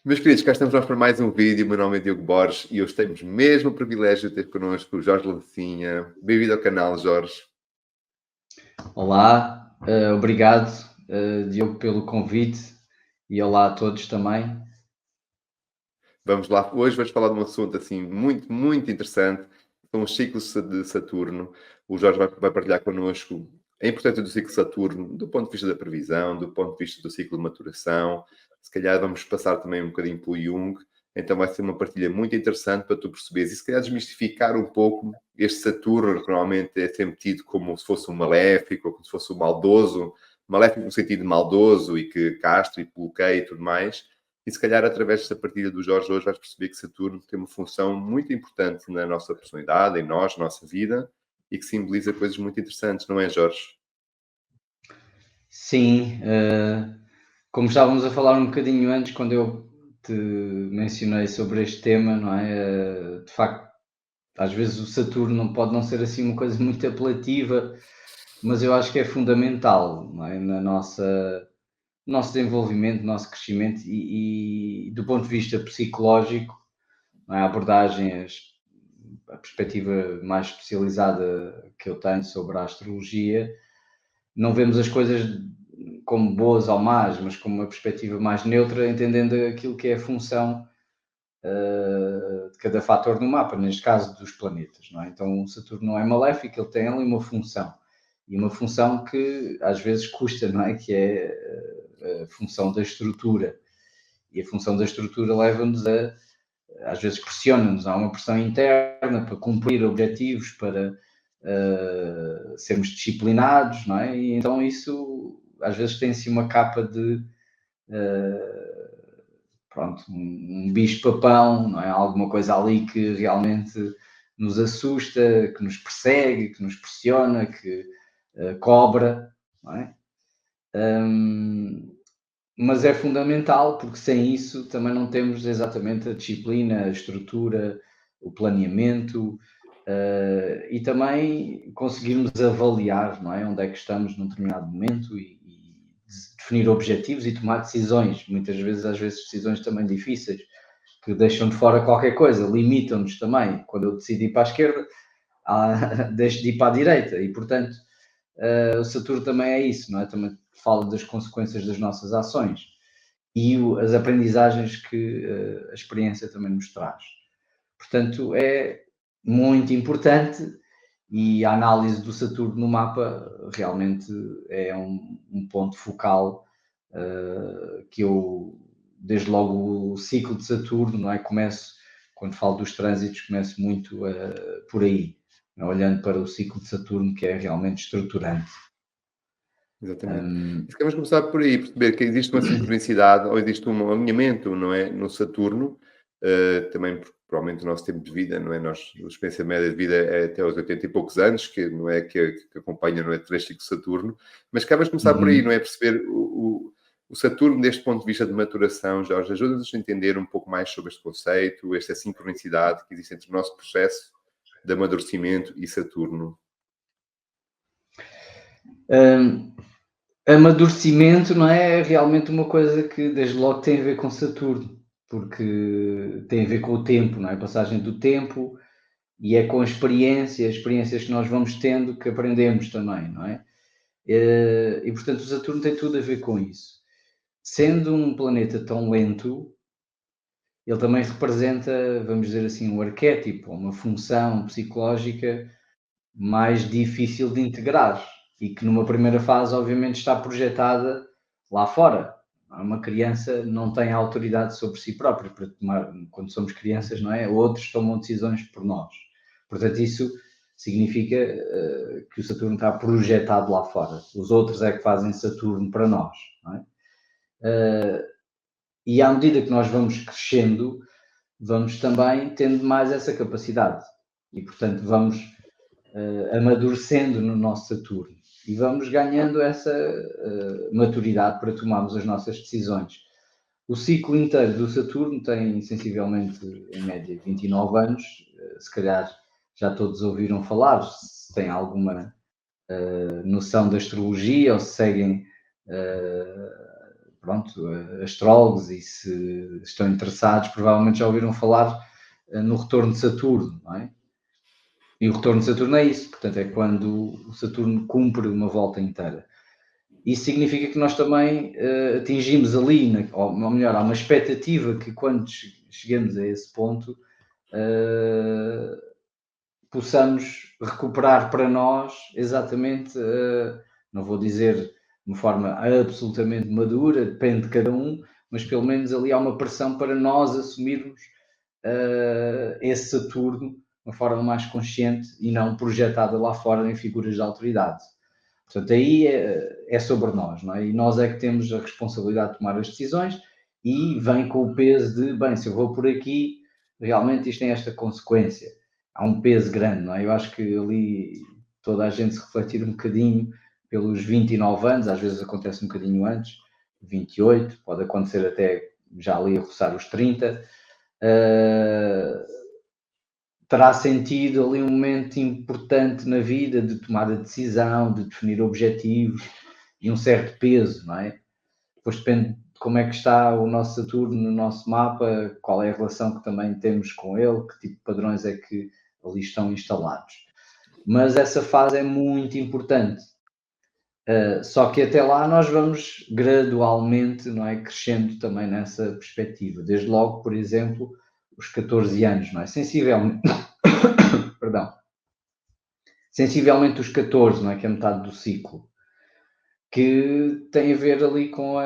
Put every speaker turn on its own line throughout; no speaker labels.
Meus queridos, cá estamos nós para mais um vídeo. Meu nome é Diogo Borges e hoje temos mesmo o privilégio de ter connosco o Jorge Lancinha. Bem-vindo ao canal, Jorge.
Olá, obrigado, Diogo, pelo convite e olá a todos também.
Vamos lá, hoje vamos falar de um assunto assim muito interessante. São os ciclos de Saturno. O Jorge vai partilhar connosco a importância do ciclo de Saturno, do ponto de vista da previsão, do ponto de vista do ciclo de maturação. Se calhar vamos passar também um bocadinho pelo Jung. Então vai ser uma partilha muito interessante para tu perceberes e se calhar desmistificar um pouco este Saturno, que normalmente é sempre tido como se fosse um maléfico, ou como se fosse um maldoso. Maléfico no sentido de maldoso e que castra e bloqueia e tudo mais. E se calhar através desta partilha do Jorge hoje vais perceber que Saturno tem uma função muito importante na nossa personalidade, em nós, na nossa vida, e que simboliza coisas muito interessantes, não é, Jorge?
Sim, como estávamos a falar um bocadinho antes, quando eu te mencionei sobre este tema, não é? De facto, às vezes o Saturno não pode não ser assim uma coisa muito apelativa, mas eu acho que é fundamental, não é? No nosso desenvolvimento, no nosso crescimento e do ponto de vista psicológico, não é? A perspectiva mais especializada que eu tenho sobre a astrologia, não vemos as coisas como boas ou más, mas com uma perspectiva mais neutra, entendendo aquilo que é a função de cada fator no mapa, neste caso dos planetas, não é? Então o Saturno não é maléfico, ele tem ali uma função. E uma função que às vezes custa, não é? Que é a função da estrutura. E a função da estrutura leva-nos às vezes pressiona-nos, há uma pressão interna para cumprir objetivos, para sermos disciplinados, não é? E então isso às vezes tem-se uma capa de pronto, um bicho-papão, não é? Alguma coisa ali que realmente nos assusta, que nos persegue, que nos pressiona, que cobra, não é? Mas é fundamental, porque sem isso também não temos exatamente a disciplina, a estrutura, o planeamento e também conseguirmos avaliar, não é? Onde é que estamos num determinado momento e definir objetivos e tomar decisões, muitas vezes, às vezes, decisões também difíceis, que deixam de fora qualquer coisa, limitam-nos também. Quando eu decido ir para a esquerda, deixo de ir para a direita e, portanto, o Saturno também é isso, não é? Também fala das consequências das nossas ações e as aprendizagens que a experiência também nos traz. Portanto, é muito importante e a análise do Saturno no mapa realmente é um ponto focal que eu, desde logo o ciclo de Saturno, não é? Quando falo dos trânsitos, começo muito por aí, olhando para o ciclo de Saturno, que é realmente estruturante.
Exatamente. E vamos começar por aí, perceber que existe uma sincronicidade ou existe um alinhamento, não é, no Saturno, também porque provavelmente o nosso tempo de vida, não é, a experiência média de vida é até aos 80 e poucos anos, que não é que acompanha, não é, 3 ciclos de Saturno, mas cá vamos começar por aí, não é, perceber o Saturno deste ponto de vista de maturação. Jorge, ajuda-nos a entender um pouco mais sobre este conceito, esta sincronicidade que existe entre o nosso processo de amadurecimento e Saturno.
Amadurecimento não é realmente uma coisa que desde logo tem a ver com Saturno, porque tem a ver com o tempo, não é? A passagem do tempo e é com a experiência, as experiências que nós vamos tendo que aprendemos também, não é? E portanto o Saturno tem tudo a ver com isso. Sendo um planeta tão lento, ele também representa, vamos dizer assim, um arquétipo, uma função psicológica mais difícil de integrar e que numa primeira fase obviamente está projetada lá fora. Uma criança não tem autoridade sobre si própria para tomar, quando somos crianças, não é? Outros tomam decisões por nós. Portanto, isso significa que o Saturno está projetado lá fora. Os outros é que fazem Saturno para nós, não é? E à medida que nós vamos crescendo, vamos também tendo mais essa capacidade. E, portanto, vamos amadurecendo no nosso Saturno e vamos ganhando essa maturidade para tomarmos as nossas decisões. O ciclo inteiro do Saturno tem sensivelmente, em média, 29 anos. Se calhar já todos ouviram falar, se têm alguma noção da astrologia ou se seguem pronto, astrólogos, e se estão interessados, provavelmente já ouviram falar no retorno de Saturno, não é? E o retorno de Saturno é isso, portanto, é quando o Saturno cumpre uma volta inteira. Isso significa que nós também atingimos ali, ou melhor, há uma expectativa que quando chegamos a esse ponto, possamos recuperar para nós exatamente, não vou dizer de uma forma absolutamente madura, depende de cada um, mas pelo menos ali há uma pressão para nós assumirmos esse Saturno de uma forma mais consciente e não projetada lá fora em figuras de autoridade. Portanto, aí é sobre nós, não é? E nós é que temos a responsabilidade de tomar as decisões, e vem com o peso de, bem, se eu vou por aqui, realmente isto tem esta consequência. Há um peso grande, não é? Eu acho que ali toda a gente se refletir um bocadinho pelos 29 anos, às vezes acontece um bocadinho antes, 28, pode acontecer até já ali a roçar os 30, terá sentido ali um momento importante na vida de tomar a decisão, de definir objetivos e um certo peso, não é? Depois depende de como é que está o nosso Saturno no nosso mapa, qual é a relação que também temos com ele, que tipo de padrões é que ali estão instalados. Mas essa fase é muito importante. Só que até lá nós vamos gradualmente, não é, crescendo também nessa perspectiva. Desde logo, por exemplo, os 14 anos, não é? Sensivelmente, perdão, sensivelmente os 14, não é? Que é metade do ciclo, que tem a ver ali com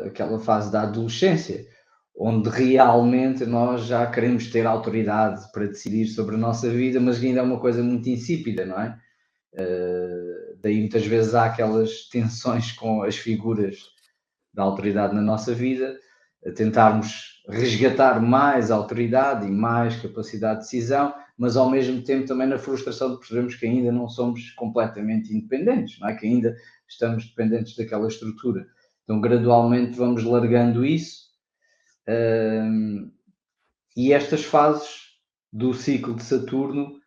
aquela fase da adolescência, onde realmente nós já queremos ter autoridade para decidir sobre a nossa vida, mas ainda é uma coisa muito insípida, não é? Daí muitas vezes há aquelas tensões com as figuras da autoridade na nossa vida, a tentarmos resgatar mais autoridade e mais capacidade de decisão, mas ao mesmo tempo também na frustração de percebermos que ainda não somos completamente independentes, não é? Que ainda estamos dependentes daquela estrutura. Então, gradualmente vamos largando isso, e estas fases do ciclo de Saturno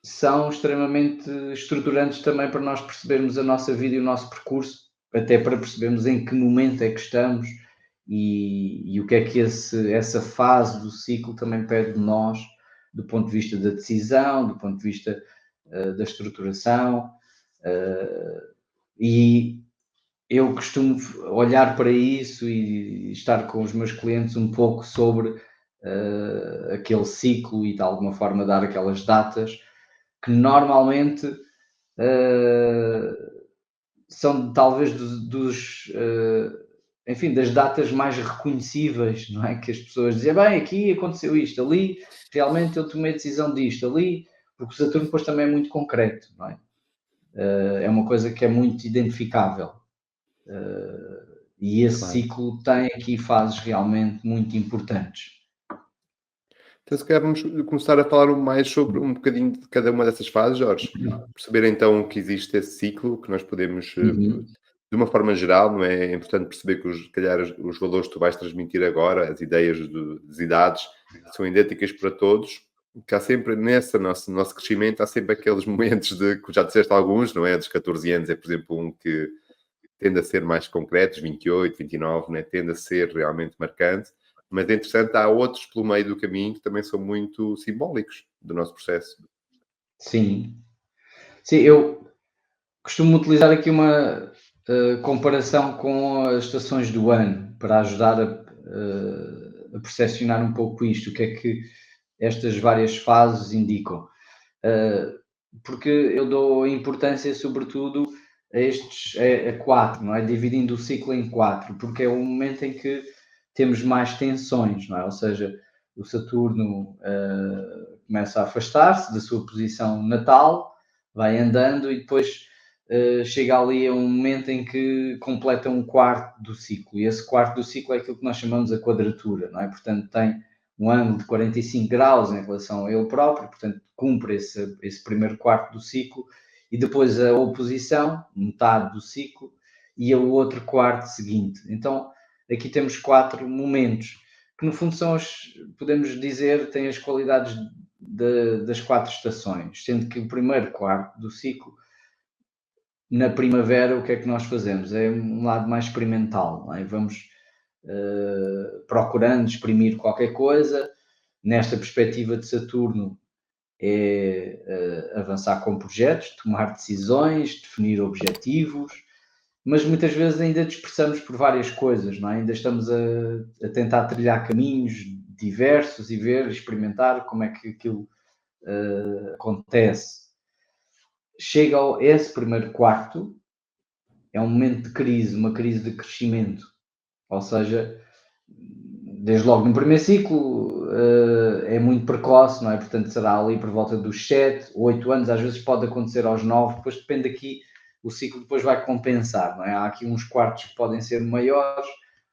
são extremamente estruturantes também para nós percebermos a nossa vida e o nosso percurso, até para percebermos em que momento é que estamos e o que é que essa fase do ciclo também pede de nós, do ponto de vista da decisão, do ponto de vista da estruturação. E eu costumo olhar para isso e estar com os meus clientes um pouco sobre aquele ciclo e de alguma forma dar aquelas datas que normalmente são talvez enfim, das datas mais reconhecíveis, não é? Que as pessoas dizem, bem, aqui aconteceu isto, ali realmente eu tomei a decisão disto, ali, porque o Saturno depois também é muito concreto, não é? É uma coisa que é muito identificável. E esse ciclo tem aqui fases realmente muito importantes.
Então, se calhar vamos começar a falar mais sobre um bocadinho de cada uma dessas fases, Jorge. Perceber então que existe esse ciclo, que nós podemos, de uma forma geral, não é? É importante perceber que, calhar, os valores que tu vais transmitir agora, as ideias das idades, são idênticas para todos. Que há sempre, nosso crescimento, há sempre aqueles momentos de, que já disseste alguns, não é? Dos 14 anos é, por exemplo, um que tende a ser mais concreto, 28, 29, né? Tende a ser realmente marcante. Mas é interessante, há outros pelo meio do caminho que também são muito simbólicos do nosso processo.
Sim. Sim, eu costumo utilizar aqui uma comparação com as estações do ano para ajudar a percepcionar um pouco isto, o que é que estas várias fases indicam. Porque eu dou importância, sobretudo, a estes a quatro, não é? Dividindo o ciclo em quatro, porque é o momento em que temos mais tensões, não é? Ou seja, o Saturno começa a afastar-se da sua posição natal, vai andando e depois chega ali a um momento em que completa um quarto do ciclo. E esse quarto do ciclo é aquilo que nós chamamos a quadratura, não é? Portanto, tem um ângulo de 45 graus em relação a ele próprio, portanto, cumpre esse primeiro quarto do ciclo, e depois a oposição, metade do ciclo, e o outro quarto seguinte. Então, aqui temos 4 momentos, que no fundo são podemos dizer, têm as qualidades das 4 estações, sendo que o primeiro quarto do ciclo na primavera, o que é que nós fazemos? É um lado mais experimental, não é? Vamos procurando exprimir qualquer coisa. Nesta perspectiva de Saturno, é avançar com projetos, tomar decisões, definir objetivos, mas muitas vezes ainda dispersamos por várias coisas, não é? Ainda estamos a tentar trilhar caminhos diversos e ver, experimentar como é que aquilo acontece. Chega esse primeiro quarto, é um momento de crise, uma crise de crescimento, ou seja, desde logo no primeiro ciclo é muito precoce, não é? Portanto, será ali por volta dos 7, 8 anos, às vezes pode acontecer aos 9, depois depende aqui, o ciclo depois vai compensar, não é? Há aqui uns quartos que podem ser maiores,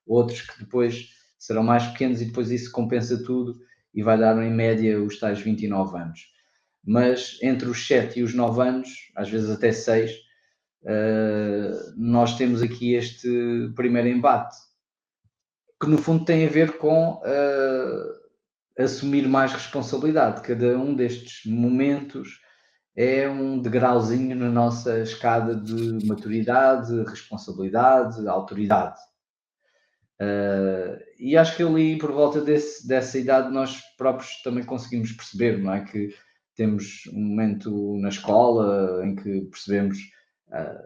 outros que depois serão mais pequenos e depois isso compensa tudo e vai dar em média os tais 29 anos. Mas entre os 7 e os 9 anos, às vezes até 6, nós temos aqui este primeiro embate, que no fundo tem a ver com assumir mais responsabilidade. Cada um destes momentos é um degrauzinho na nossa escada de maturidade, responsabilidade, autoridade. E acho que ali, por volta dessa idade, nós próprios também conseguimos perceber, não é? Que temos um momento na escola em que percebemos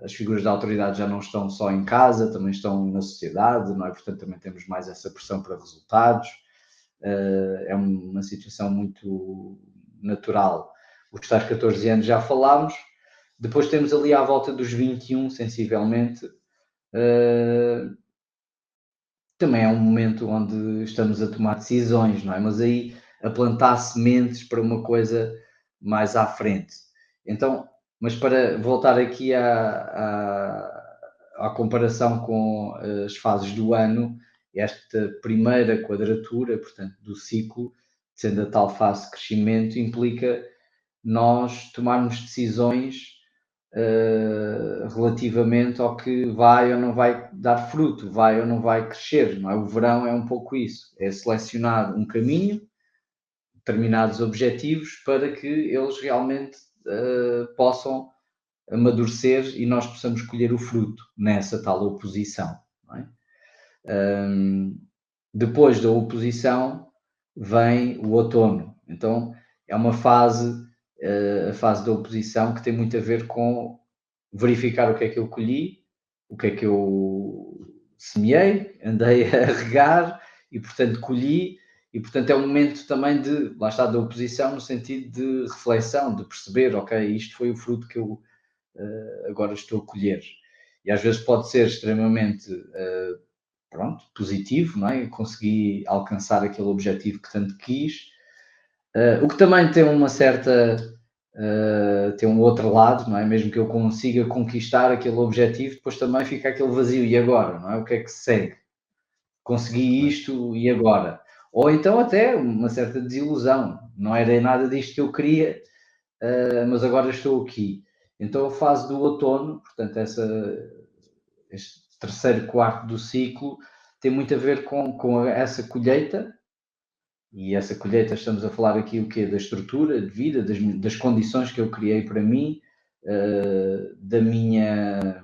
as figuras de autoridade já não estão só em casa, também estão na sociedade, não é? Portanto, também temos mais essa pressão para resultados. É uma situação muito natural. Os tais 14 anos já falámos. Depois temos ali à volta dos 21, sensivelmente. Também é um momento onde estamos a tomar decisões, não é? Mas aí a plantar sementes para uma coisa mais à frente. Então, mas para voltar aqui à comparação com as fases do ano, esta primeira quadratura, portanto, do ciclo, sendo a tal fase de crescimento, implica nós tomarmos decisões relativamente ao que vai ou não vai dar fruto, vai ou não vai crescer, não é? O verão é um pouco isso, é selecionar um caminho, determinados objetivos, para que eles realmente possam amadurecer e nós possamos colher o fruto nessa tal oposição, não é? Depois da oposição vem o outono, então é uma fase, a fase da oposição, que tem muito a ver com verificar o que é que eu colhi, o que é que eu semeei, andei a regar e, portanto, colhi. E, portanto, é um momento também de, lá está, da oposição, no sentido de reflexão, de perceber, ok, isto foi o fruto que eu agora estou a colher. E às vezes pode ser extremamente, pronto, positivo, não é? Consegui alcançar aquele objetivo que tanto quis. O que também tem uma certa tem um outro lado, não é? Mesmo que eu consiga conquistar aquele objetivo, depois também fica aquele vazio. E agora, não é? O que é que se segue? Consegui isto e agora? Ou então até uma certa desilusão. Não era nada disto que eu queria, mas agora estou aqui. Então a fase do outono, portanto, este terceiro quarto do ciclo, tem muito a ver com essa colheita. E essa colheita, estamos a falar aqui o quê? Da estrutura de vida, das condições que eu criei para mim, da minha,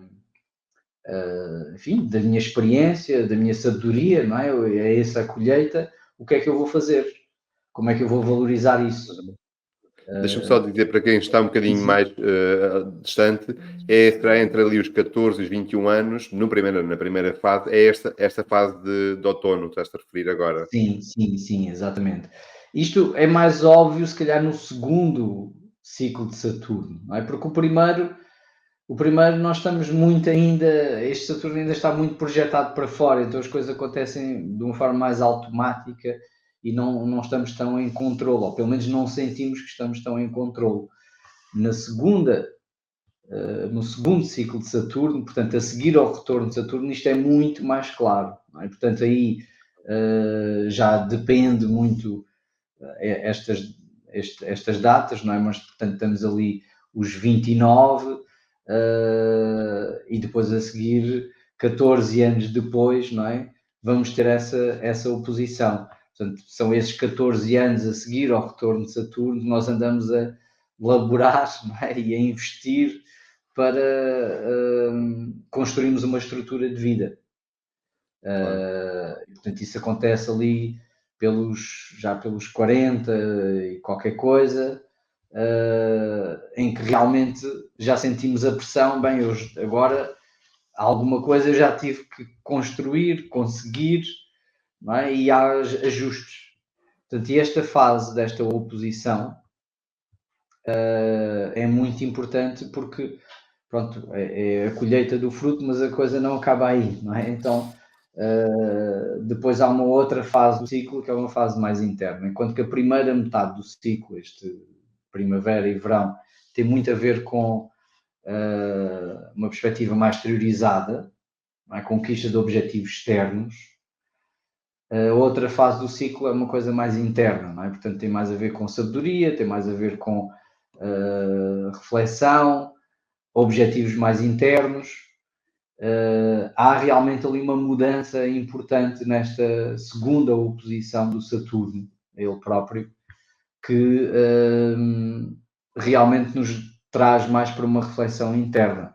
enfim, da minha experiência, da minha sabedoria, não é? É essa a colheita. O que é que eu vou fazer? Como é que eu vou valorizar isso?
Deixa-me só dizer para quem está um bocadinho
Sim,
mais distante, será entre ali os 14 e os 21 anos, na primeira fase, é esta fase de outono, estás-te a referir agora.
sim, sim, sim, exatamente. Isto é mais óbvio, se calhar, no segundo ciclo de Saturno, não é? Porque o primeiro nós estamos muito ainda, este Saturno ainda está muito projetado para fora, então as coisas acontecem de uma forma mais automática e não estamos tão em controle, ou pelo menos não sentimos que estamos tão em controle. Na segunda, no segundo ciclo de Saturno, portanto, a seguir ao retorno de Saturno, isto é muito mais claro, não é? Portanto, aí já depende muito estas datas, não é? Mas, portanto, estamos ali os 29 e depois a seguir, 14 anos depois, não é? Vamos ter essa oposição. Portanto, são esses 14 anos a seguir ao retorno de Saturno que nós andamos a laborar, não é? E a investir para construirmos uma estrutura de vida. Portanto, isso acontece ali já pelos 40 e qualquer coisa, em que realmente já sentimos a pressão, bem, agora alguma coisa eu já tive que construir, conseguir, não é? E há ajustes. Portanto, e esta fase desta oposição é muito importante porque, pronto, é a colheita do fruto, mas a coisa não acaba aí, não é? Então, depois há uma outra fase do ciclo que é uma fase mais interna, enquanto que a primeira metade do ciclo, este primavera e verão, tem muito a ver com uma perspectiva mais exteriorizada, a conquista de objetivos externos. A outra fase do ciclo é uma coisa mais interna, não é? Portanto, tem mais a ver com sabedoria, tem mais a ver com reflexão, objetivos mais internos. Há realmente ali uma mudança importante nesta segunda oposição do Saturno, ele próprio, que realmente nos traz mais para uma reflexão interna.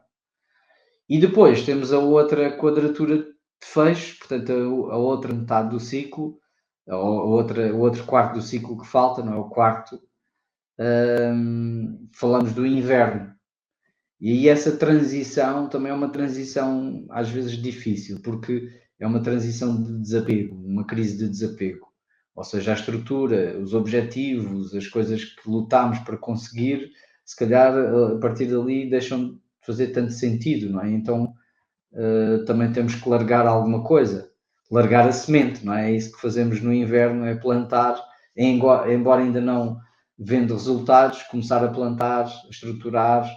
E depois temos a outra quadratura de fecho, portanto, a outra metade do ciclo, o outro quarto do ciclo que falta, não é? O quarto, falamos do inverno. E aí essa transição também é uma transição às vezes difícil, porque é uma transição de desapego, uma crise de desapego. Ou seja, a estrutura, os objetivos, as coisas que lutámos para conseguir, se calhar a partir dali deixam de fazer tanto sentido, não é? Então também temos que largar alguma coisa, largar a semente, não é? É isso que fazemos no inverno, é plantar, embora ainda não vendo resultados, começar a plantar, a estruturar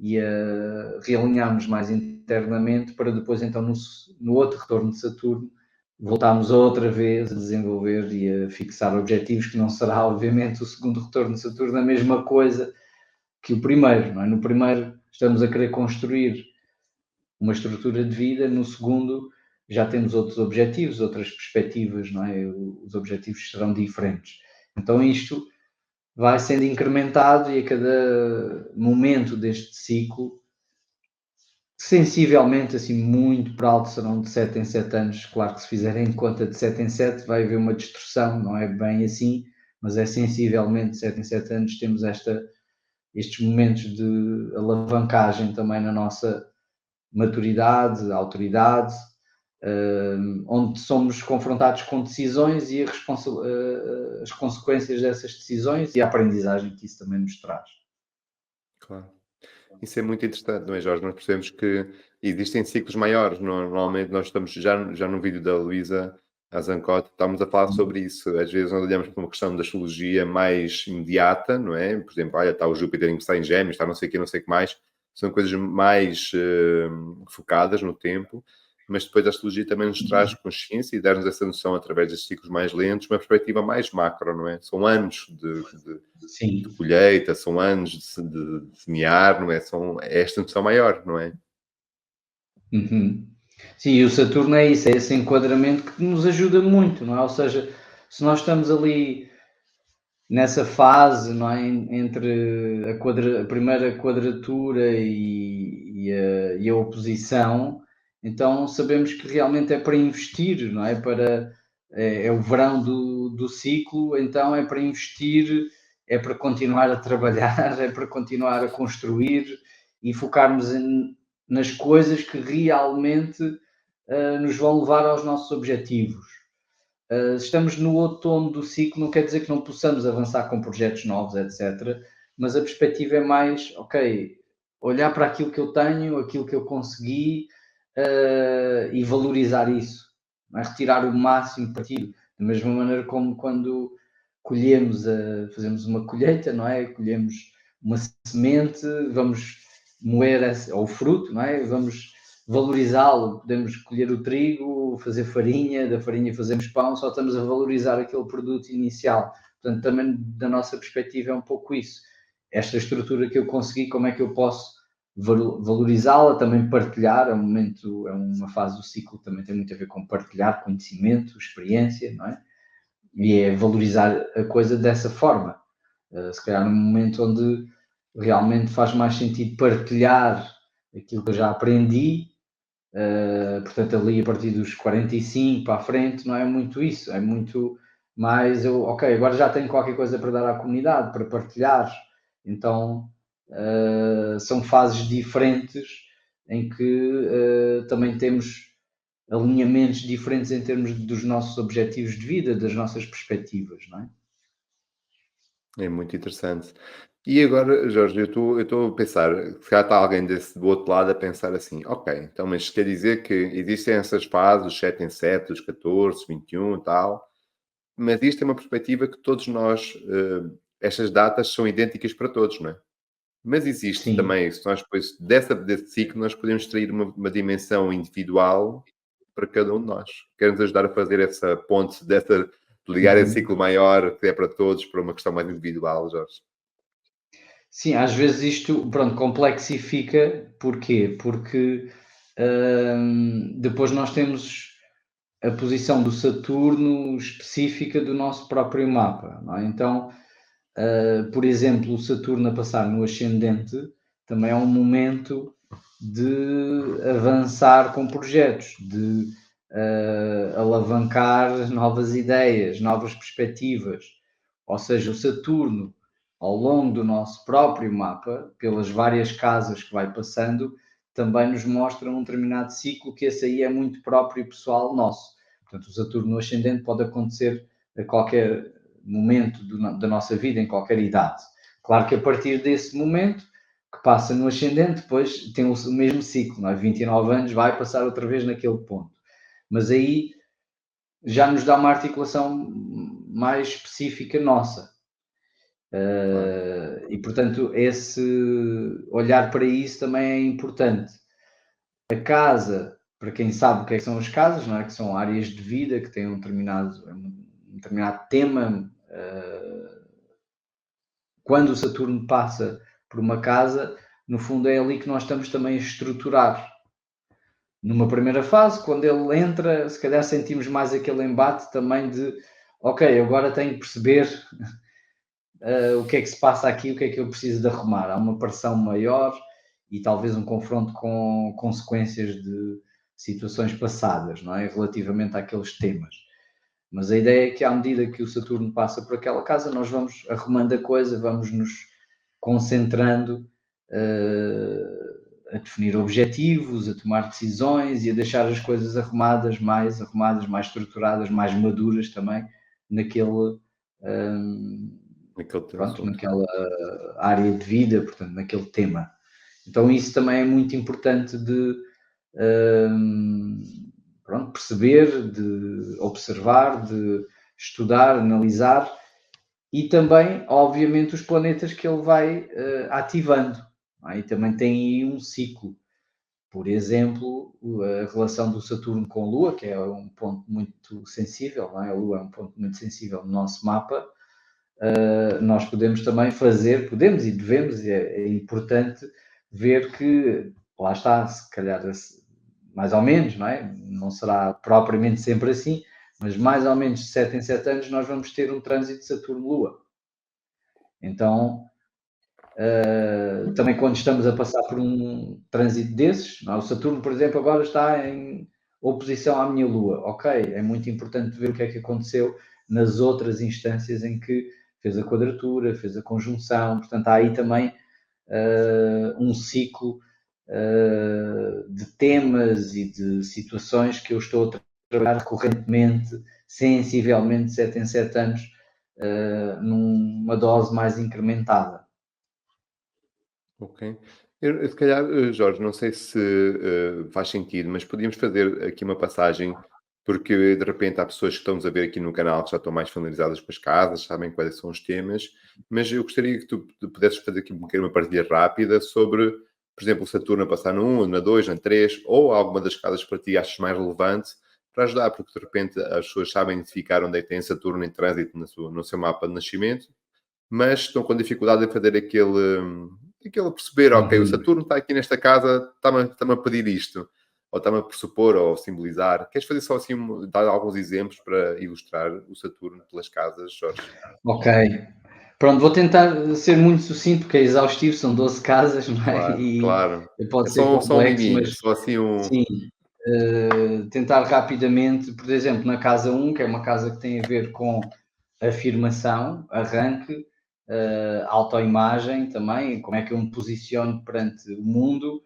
e a realinharmos mais internamente para depois então no outro retorno de Saturno voltarmos outra vez a desenvolver e a fixar objetivos, que não será obviamente o segundo retorno de Saturno a mesma coisa que o primeiro, não é? No primeiro estamos a querer construir uma estrutura de vida, no segundo já temos outros objetivos, outras perspectivas, não é? Os objetivos serão diferentes. Então isto vai sendo incrementado e a cada momento deste ciclo, sensivelmente, assim, muito por alto, serão de 7 em 7 anos. Claro que se fizerem conta de 7 em 7 vai haver uma distorção, não é bem assim, mas é sensivelmente de 7 em 7 anos temos estes momentos de alavancagem também na nossa maturidade, autoridade, onde somos confrontados com decisões e as consequências dessas decisões e a aprendizagem que isso também nos traz.
Claro. Isso é muito interessante, não é, Jorge? Nós percebemos que existem ciclos maiores. Normalmente nós estamos já no vídeo da Luísa Azancote, estamos a falar sobre isso. Às vezes nós olhamos para uma questão da astrologia mais imediata, não é? Por exemplo, olha, está o Júpiter em que está em Gêmeos, está não sei o que, não sei o que mais. São coisas mais focadas no tempo, mas depois a astrologia também nos traz consciência e dá-nos essa noção através desses ciclos mais lentos, uma perspectiva mais macro, não é? São anos
Sim.
de colheita, são anos de semear, não é? É esta noção maior, não é?
Uhum. Sim, e o Saturno é isso, é esse enquadramento que nos ajuda muito, não é? Ou seja, se nós estamos ali nessa fase, não é? Entre a primeira quadratura e a oposição, então sabemos que realmente é para investir, não é? É o verão do ciclo, então é para investir, é para continuar a trabalhar, é para continuar a construir e focarmos nas coisas que realmente nos vão levar aos nossos objetivos. Estamos no outono do ciclo, não quer dizer que não possamos avançar com projetos novos, etc. Mas a perspectiva é mais, ok, olhar para aquilo que eu tenho, aquilo que eu consegui e valorizar isso, não é? Retirar o máximo partido. Da mesma maneira como quando fazemos uma colheita, não é? Colhemos uma semente, vamos moer o fruto, não é? Vamos valorizá-lo, podemos colher o trigo, fazer farinha, da farinha fazemos pão, só estamos a valorizar aquele produto inicial. Portanto, também da nossa perspectiva é um pouco isso. Esta estrutura que eu consegui, como é que eu posso valorizá-la, também partilhar, é uma fase do ciclo que também tem muito a ver com partilhar conhecimento, experiência, não é? E é valorizar a coisa dessa forma. Se calhar num momento onde realmente faz mais sentido partilhar aquilo que eu já aprendi, portanto ali a partir dos 45 para a frente não é muito isso, é muito mais ok, agora já tenho qualquer coisa para dar à comunidade, para partilhar, então são fases diferentes em que também temos alinhamentos diferentes em termos dos nossos objetivos de vida, das nossas perspectivas, não é?
É muito interessante. E agora, Jorge, eu estou a pensar, se calhar está alguém do outro lado a pensar assim, ok, então, mas quer dizer que existem essas fases, os 7 em 7, os 14, 21 e tal, mas isto é uma perspectiva que todos nós, estas datas são idênticas para todos, não é? Mas existe
Sim.
também, se nós depois desse ciclo, nós podemos extrair uma dimensão individual para cada um de nós. Quer-nos ajudar a fazer essa ponte, ligar esse
Uhum.
ciclo maior, que é para todos, para uma questão mais individual, Jorge.
Sim, às vezes isto, pronto, complexifica, porquê? Porque depois nós temos a posição do Saturno específica do nosso próprio mapa, não é? Então, por exemplo, o Saturno a passar no ascendente também é um momento de avançar com projetos, de alavancar novas ideias, novas perspectivas. Ou seja, o Saturno, ao longo do nosso próprio mapa, pelas várias casas que vai passando, também nos mostra um determinado ciclo que esse aí é muito próprio e pessoal nosso. Portanto, o Saturno no ascendente pode acontecer a qualquer momento da nossa vida, em qualquer idade. Claro que a partir desse momento, que passa no ascendente, depois tem o mesmo ciclo, não é? 29 anos vai passar outra vez naquele ponto. Mas aí já nos dá uma articulação mais específica nossa.
Claro.
E portanto, esse olhar para isso também é importante. A casa, para quem sabe o que, é que são as casas, não é? Que são áreas de vida que têm um determinado tema. Quando o Saturno passa por uma casa, no fundo é ali que nós estamos também a estruturar. Numa primeira fase, quando ele entra, se calhar sentimos mais aquele embate também de ok, agora tenho que perceber o que é que se passa aqui, o que é que eu preciso de arrumar. Há uma pressão maior e talvez um confronto com consequências de situações passadas, não é? Relativamente àqueles temas. Mas a ideia é que à medida que o Saturno passa por aquela casa, nós vamos arrumando a coisa, vamos nos concentrando a definir objetivos, a tomar decisões e a deixar as coisas arrumadas, mais estruturadas, mais maduras também naquele
Naquele teu
pronto,
assunto.
naquela área de vida, portanto, naquele tema. Então isso também é muito importante de pronto, perceber, de observar, de estudar, analisar e também, obviamente, os planetas que ele vai ativando. E também tem aí um ciclo. Por exemplo, a relação do Saturno com a Lua, que é um ponto muito sensível, não é? A Lua é um ponto muito sensível no nosso mapa. Nós podemos também fazer, podemos e devemos, e é importante ver que, lá está, se calhar mais ou menos, não é? Não será propriamente sempre assim, mas mais ou menos de 7 em 7 anos nós vamos ter um trânsito de Saturno-Lua. Então, também quando estamos a passar por um trânsito desses, não é? O Saturno, por exemplo, agora está em oposição à minha Lua. Ok, é muito importante ver o que é que aconteceu nas outras instâncias em que fez a quadratura, fez a conjunção, portanto há aí também um ciclo de temas e de situações que eu estou a trabalhar recorrentemente, sensivelmente, de 7 em 7 anos, numa dose mais incrementada.
Ok. Se calhar, Jorge, não sei se faz sentido, mas podíamos fazer aqui uma passagem, porque de repente há pessoas que estão-nos a ver aqui no canal que já estão mais familiarizadas com as casas, sabem quais são os temas, mas eu gostaria que tu pudesses fazer aqui uma partilha rápida sobre, por exemplo, o Saturno a passar no 1, na 2, na 3, ou alguma das casas que para ti achas mais relevante, para ajudar, porque de repente as pessoas sabem identificar onde é que tem Saturno em trânsito no seu mapa de nascimento, mas estão com dificuldade em fazer aquele perceber, ok, o
Uhum.
Saturno está aqui nesta casa, está-me a pedir isto, ou está-me a pressupor, ou simbolizar. Queres fazer só assim, dar alguns exemplos para ilustrar o Saturno pelas casas, Jorge?
Ok. Pronto, vou tentar ser muito sucinto, porque é exaustivo, são 12 casas, não é?
Claro,
E
claro. É
pode ser
só um
complexo, mas
miminho, só assim um
sim, tentar rapidamente, por exemplo, na casa um, que é uma casa que tem a ver com afirmação, arranque, autoimagem também, como é que eu me posiciono perante o mundo.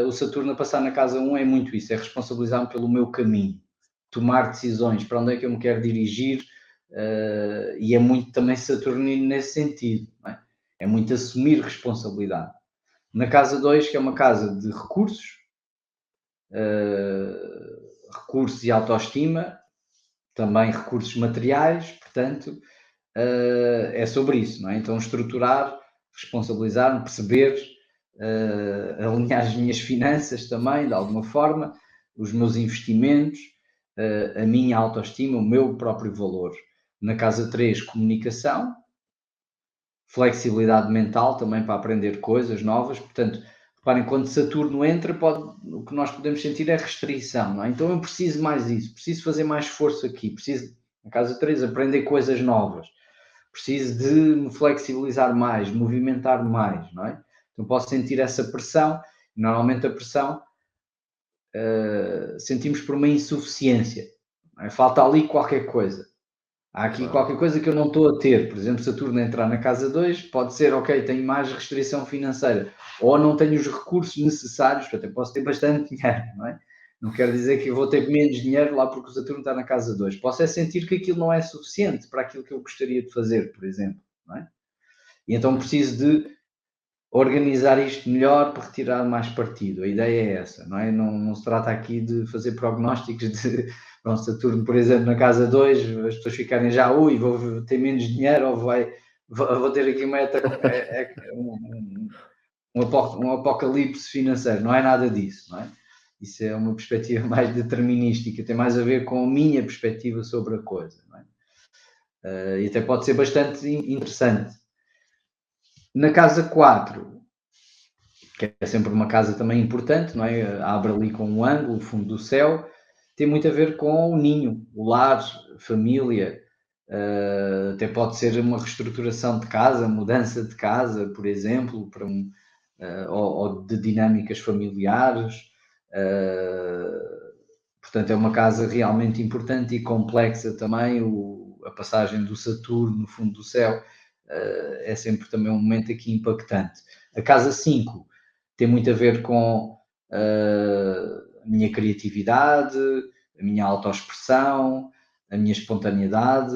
O Saturno a passar na casa um é muito isso, é responsabilizar-me pelo meu caminho, tomar decisões para onde é que eu me quero dirigir, e é muito também saturnino nesse sentido, não é? É muito assumir responsabilidade. Na casa 2, que é uma casa de recursos, recursos e autoestima, também recursos materiais, portanto, é sobre isso, não é? Então, estruturar, responsabilizar-me, perceber, alinhar as minhas finanças também, de alguma forma, os meus investimentos, a minha autoestima, o meu próprio valor. Na casa 3, comunicação, flexibilidade mental também para aprender coisas novas. Portanto, reparem, quando Saturno entra, o que nós podemos sentir é restrição, não é? Então eu preciso mais disso, preciso fazer mais esforço aqui, preciso, na casa 3, aprender coisas novas, preciso de me flexibilizar mais, movimentar mais, não é? Então posso sentir essa pressão, e normalmente a pressão sentimos por uma insuficiência, não é? Falta ali qualquer coisa. Há aqui
claro.
qualquer coisa que eu não estou a ter. Por exemplo, Saturno entrar na casa 2 pode ser, ok, tenho mais restrição financeira, ou não tenho os recursos necessários, portanto, eu posso ter bastante dinheiro, não é? Não quer dizer que eu vou ter menos dinheiro lá porque o Saturno está na casa 2. Posso é sentir que aquilo não é suficiente para aquilo que eu gostaria de fazer, por exemplo, não é? E então preciso de organizar isto melhor para retirar mais partido. A ideia é essa, não é? Não se trata aqui de fazer prognósticos de pronto, Saturno, por exemplo, na casa 2, as pessoas ficarem já, ui, vou ter menos dinheiro ou vou ter aqui um apocalipse financeiro. Não é nada disso, não é? Isso é uma perspectiva mais determinística, tem mais a ver com a minha perspectiva sobre a coisa, não é? E até pode ser bastante interessante. Na casa 4, que é sempre uma casa também importante, não é? Abre ali com um ângulo, o fundo do céu, tem muito a ver com o ninho, o lar, família, até pode ser uma reestruturação de casa, mudança de casa, por exemplo, para ou de dinâmicas familiares. Portanto, é uma casa realmente importante e complexa também. A passagem do Saturno no fundo do céu é sempre também um momento aqui impactante. A casa 5 tem muito a ver com a minha criatividade, a minha autoexpressão, a minha espontaneidade.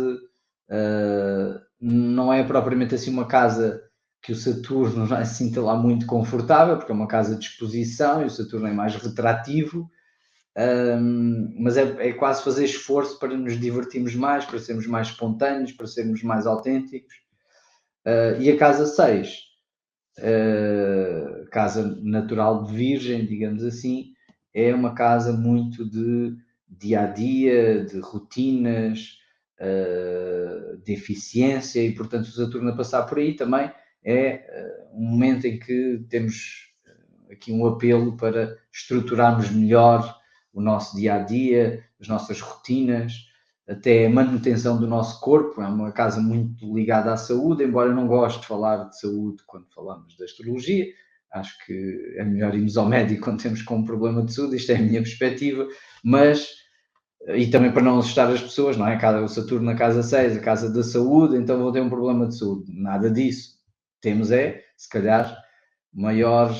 Não é propriamente assim uma casa que o Saturno não se sinta lá muito confortável, porque é uma casa de exposição e o Saturno é mais retrativo, mas é quase fazer esforço para nos divertirmos mais, para sermos mais espontâneos, para sermos mais autênticos. E a casa 6, casa natural de Virgem, digamos assim, é uma casa muito de dia a dia, de rotinas, de eficiência, e portanto o Saturno a passar por aí também é um momento em que temos aqui um apelo para estruturarmos melhor o nosso dia a dia, as nossas rotinas, até a manutenção do nosso corpo. É uma casa muito ligada à saúde, embora eu não goste de falar de saúde quando falamos de astrologia. Acho que é melhor irmos ao médico quando temos com um problema de saúde, isto é a minha perspectiva, mas, e também para não assustar as pessoas, não é? O Saturno na casa 6, a casa da saúde, então vou ter um problema de saúde. Nada disso. Temos se calhar, maior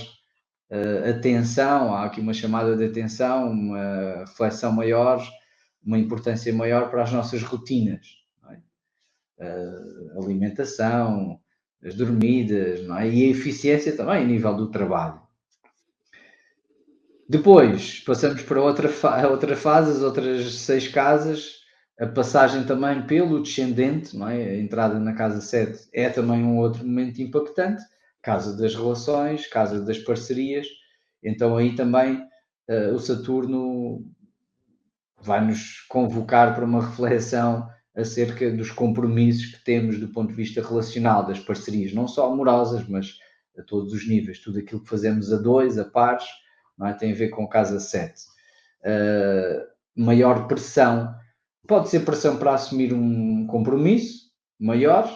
atenção, há aqui uma chamada de atenção, uma reflexão maior, uma importância maior para as nossas rotinas, não é? Alimentação, as dormidas, não é? E a eficiência também a nível do trabalho. Depois passamos para outra fase, as outras 6 casas, a passagem também pelo descendente, não é? A entrada na casa 7 é também um outro momento impactante, casa das relações, casa das parcerias, então aí também o Saturno vai nos convocar para uma reflexão acerca dos compromissos que temos do ponto de vista relacional, das parcerias, não só amorosas, mas a todos os níveis, tudo aquilo que fazemos a dois, a pares, não é? Tem a ver com casa 7. Maior pressão, pode ser pressão para assumir um compromisso maior,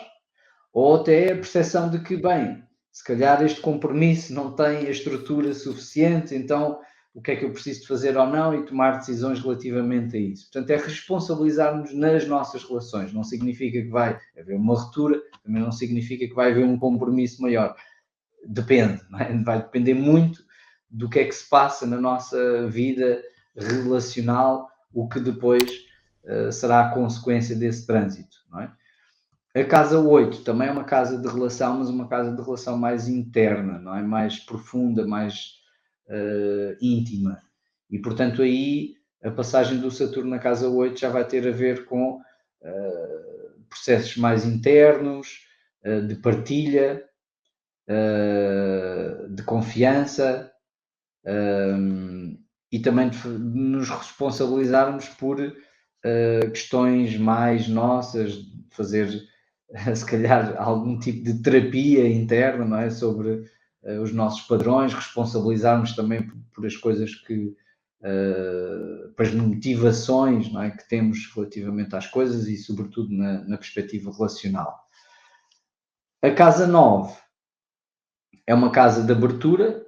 ou até a percepção de que, bem, se calhar este compromisso não tem a estrutura suficiente, então o que é que eu preciso de fazer ou não e tomar decisões relativamente a isso. Portanto, é responsabilizar-nos nas nossas relações. Não significa que vai haver uma ruptura, também não significa que vai haver um compromisso maior. Depende, não é? Vai depender muito do que é que se passa na nossa vida relacional, o que depois será a consequência desse trânsito, não é? A casa 8 também é uma casa de relação, mas uma casa de relação mais interna, não é? Mais profunda, mais íntima. E, portanto, aí a passagem do Saturno na casa 8 já vai ter a ver com processos mais internos, de partilha, de confiança, e também de nos responsabilizarmos por questões mais nossas, de fazer se calhar algum tipo de terapia interna, não é? Sobre os nossos padrões, responsabilizarmos também por as coisas que por as motivações, não é? Que temos relativamente às coisas e sobretudo na perspectiva relacional. A casa 9 é uma casa de abertura,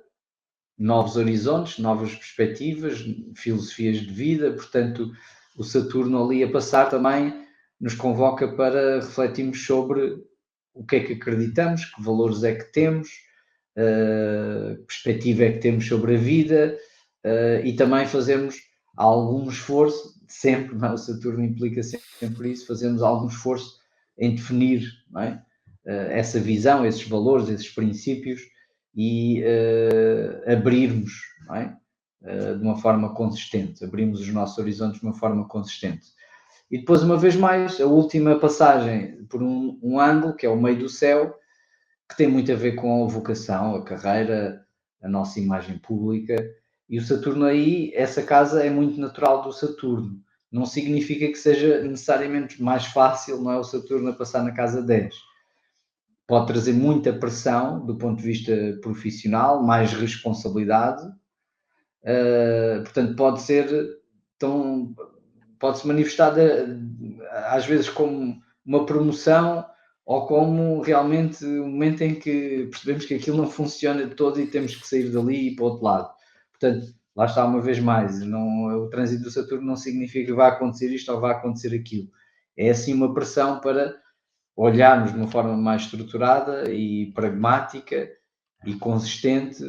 novos horizontes, novas perspectivas, filosofias de vida, portanto, o Saturno ali a passar também nos convoca para refletirmos sobre o que é que acreditamos, que valores é que temos, que perspectiva é que temos sobre a vida, e também fazemos algum esforço, sempre, não é? O Saturno implica sempre isso, fazemos algum esforço em definir, não é? Essa visão, esses valores, esses princípios e abrirmos, não é? De uma forma consistente, abrimos os nossos horizontes de uma forma consistente. E depois, uma vez mais, a última passagem por um ângulo, que é o meio do céu, que tem muito a ver com a vocação, a carreira, a nossa imagem pública. E o Saturno aí, essa casa é muito natural do Saturno. Não significa que seja necessariamente mais fácil, não é, o Saturno a passar na casa 10. Pode trazer muita pressão do ponto de vista profissional, mais responsabilidade. Portanto, pode-se manifestar às vezes como uma promoção ou como realmente um momento em que percebemos que aquilo não funciona de todo e temos que sair dali e ir para o outro lado. Portanto, lá está uma vez mais, o trânsito do Saturno não significa que vai acontecer isto ou vai acontecer aquilo. É assim uma pressão para olharmos de uma forma mais estruturada e pragmática e consistente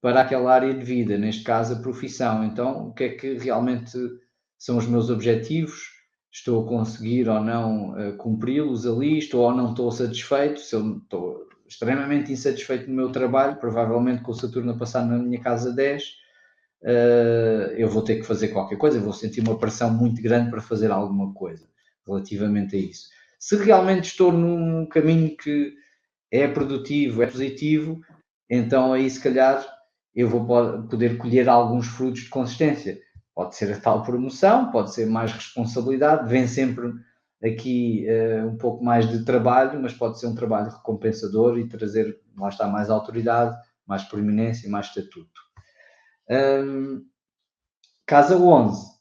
para aquela área de vida, neste caso a profissão. Então, o que é que realmente são os meus objetivos? Estou a conseguir ou não cumpri-los ali? Estou ou não estou satisfeito? Se eu estou extremamente insatisfeito no meu trabalho, provavelmente com o Saturno a passar na minha casa 10, eu vou ter que fazer qualquer coisa, vou sentir uma pressão muito grande para fazer alguma coisa relativamente a isso. Se realmente estou num caminho que é produtivo, é positivo, então aí se calhar eu vou poder colher alguns frutos de consistência. Pode ser a tal promoção, pode ser mais responsabilidade, vem sempre aqui um pouco mais de trabalho, mas pode ser um trabalho recompensador e trazer, lá está, mais autoridade, mais proeminência e mais estatuto. Casa 11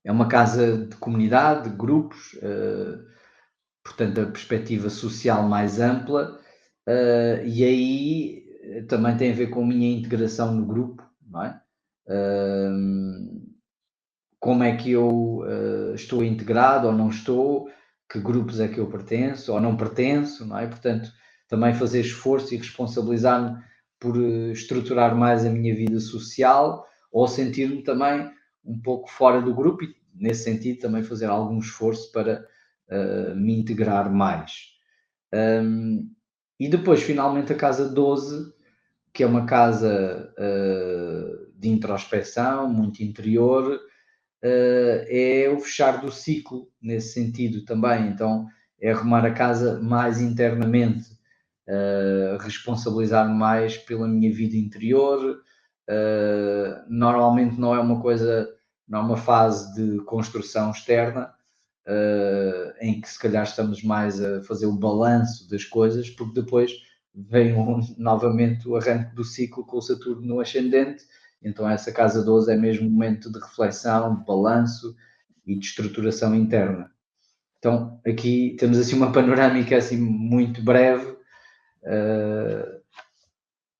é uma casa de comunidade, de grupos, portanto, a perspectiva social mais ampla, e aí também tem a ver com a minha integração no grupo, não é? Como é que eu estou integrado ou não estou, que grupos é que eu pertenço ou não pertenço, não é? Portanto, também fazer esforço e responsabilizar-me por estruturar mais a minha vida social ou sentir-me também um pouco fora do grupo e, nesse sentido, também fazer algum esforço para me integrar mais. E depois, finalmente, a casa 12, que é uma casa de introspeção, muito interior, é o fechar do ciclo, nesse sentido também. Então, é arrumar a casa mais internamente, responsabilizar-me mais pela minha vida interior. Normalmente não é uma coisa, não é uma fase de construção externa, em que se calhar estamos mais a fazer o balanço das coisas, porque depois vem novamente o arranque do ciclo com o Saturno no ascendente. Então essa casa 12 é mesmo um momento de reflexão, de balanço e de estruturação interna. Então, aqui temos assim uma panorâmica assim muito breve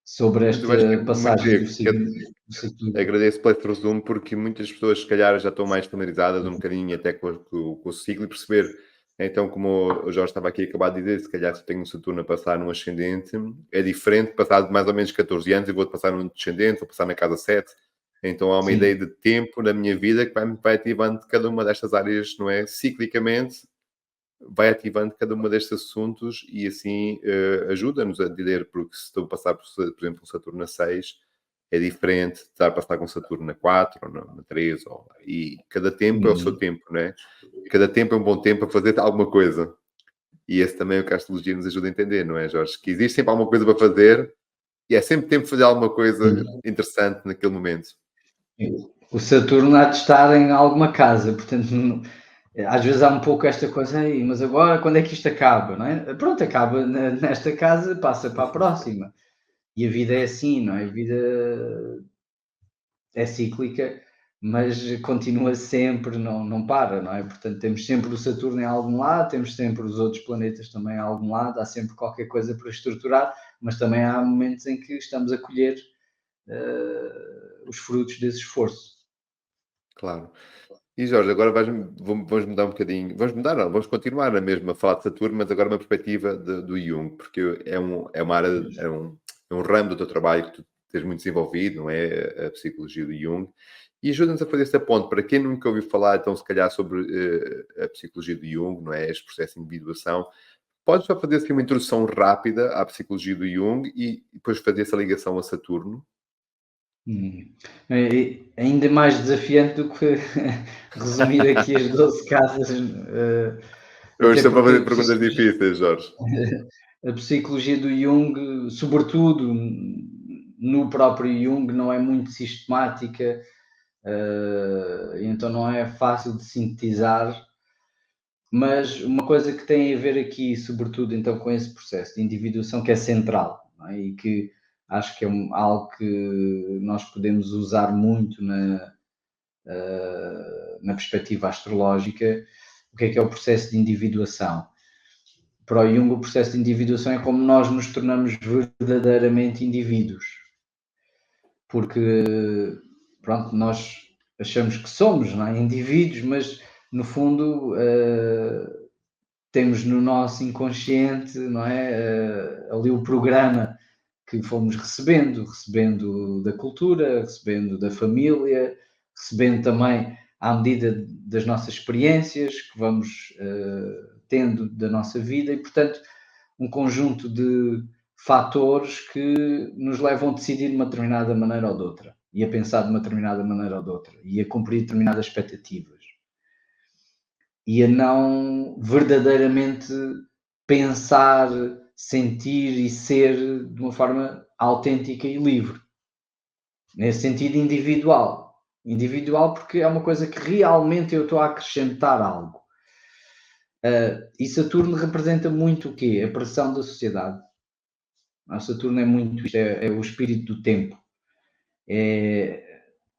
sobre
Mas eu acho que é
esta
muito
passagem do
giro,
signo do Saturno.
agradeço por esse resumo, porque muitas pessoas, se calhar, já estão mais familiarizadas um bocadinho até com o ciclo e perceber, então, como o Jorge estava aqui a acabar de dizer, se calhar se eu tenho um Saturno a passar no ascendente, é diferente, passado mais ou menos 14 anos, eu vou passar no descendente, vou passar na casa 7. Então há uma ideia
Sim.
de tempo na minha vida que vai ativando cada uma destas áreas, não é? Ciclicamente, vai ativando cada uma destes assuntos e assim ajuda-nos a entender, porque se estou a passar, por exemplo, um Saturno a 6, é diferente de estar a passar com Saturno na 4 ou na 3, e cada tempo é o seu
Uhum.
tempo, não é? Cada tempo é um bom tempo para fazer alguma coisa. E esse também é o que a astrologia nos ajuda a entender, não é, Jorge? Que existe sempre alguma coisa para fazer e é sempre tempo de fazer alguma coisa
Sim.
interessante naquele momento.
O Saturno há de estar em alguma casa, portanto, às vezes há um pouco esta coisa aí, mas agora quando é que isto acaba, não é? Pronto, acaba nesta casa, passa para a próxima. E a vida é assim, não é? A vida é cíclica, mas continua sempre, não para, não é? Portanto, temos sempre o Saturno em algum lado, temos sempre os outros planetas também em algum lado, há sempre qualquer coisa para estruturar, mas também há momentos em que estamos a colher os frutos desse esforço.
Claro. E Jorge, agora vamos mudar um bocadinho. Vamos mudar, não, vamos continuar a mesma a falar de Saturno, mas agora uma perspectiva do Jung, porque é uma área, é um ramo do teu trabalho que tu tens muito desenvolvido, não é? A psicologia do Jung. E ajuda-nos a fazer esta ponte. Para quem nunca ouviu falar, então, se calhar, sobre a psicologia do Jung, não é? Este processo de individuação. Podes só fazer assim uma introdução rápida à psicologia do Jung e depois fazer essa ligação a Saturno?
Ainda mais desafiante do que resumir aqui as 12 casas,
Hoje
até
estou para
porque
fazer perguntas difíceis, Jorge.
a psicologia do Jung, sobretudo no próprio Jung, não é muito sistemática, então não é fácil de sintetizar, mas uma coisa que tem a ver aqui, sobretudo então com esse processo de individuação que é central, não é? E que acho que é algo que nós podemos usar muito na perspectiva astrológica. O que é o processo de individuação? Para o Jung, o processo de individuação é como nós nos tornamos verdadeiramente indivíduos, porque pronto, nós achamos que somos, não é? Indivíduos, mas no fundo temos no nosso inconsciente, não é? Ali o programa que fomos recebendo da cultura, recebendo da família, recebendo também à medida das nossas experiências que vamos tendo da nossa vida e, portanto, um conjunto de fatores que nos levam a decidir de uma determinada maneira ou de outra e a pensar de uma determinada maneira ou de outra e a cumprir determinadas expectativas e a não verdadeiramente pensar, sentir e ser de uma forma autêntica e livre. Nesse sentido individual. Individual porque é uma coisa que realmente eu estou a acrescentar algo. E Saturno representa muito o quê? A pressão da sociedade. O Saturno é muito isto, é o espírito do tempo.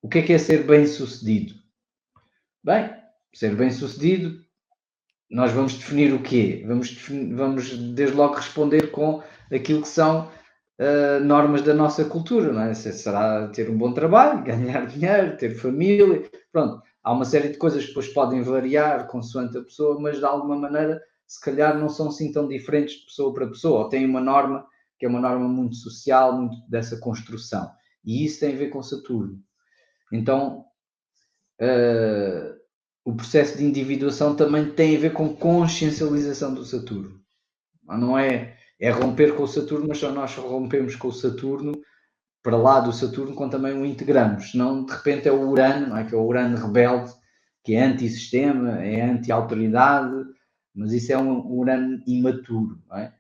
O que é ser bem-sucedido? Bem, ser bem-sucedido, nós vamos definir o quê? Vamos desde logo responder com aquilo que são normas da nossa cultura, não é? Será ter um bom trabalho, ganhar dinheiro, ter família, pronto. Há uma série de coisas que depois podem variar consoante a pessoa, mas de alguma maneira, se calhar não são assim tão diferentes de pessoa para pessoa, ou têm uma norma que é uma norma muito social, muito dessa construção. E isso tem a ver com Saturno. Então, o processo de individuação também tem a ver com consciencialização do Saturno. Não é romper com o Saturno, mas só nós rompemos com o Saturno para lá do Saturno quando também o integramos. Senão, de repente, é o Urano, não é? Que é o Urano rebelde, que é anti-sistema, é anti-autoridade, mas isso é um Urano imaturo, não é?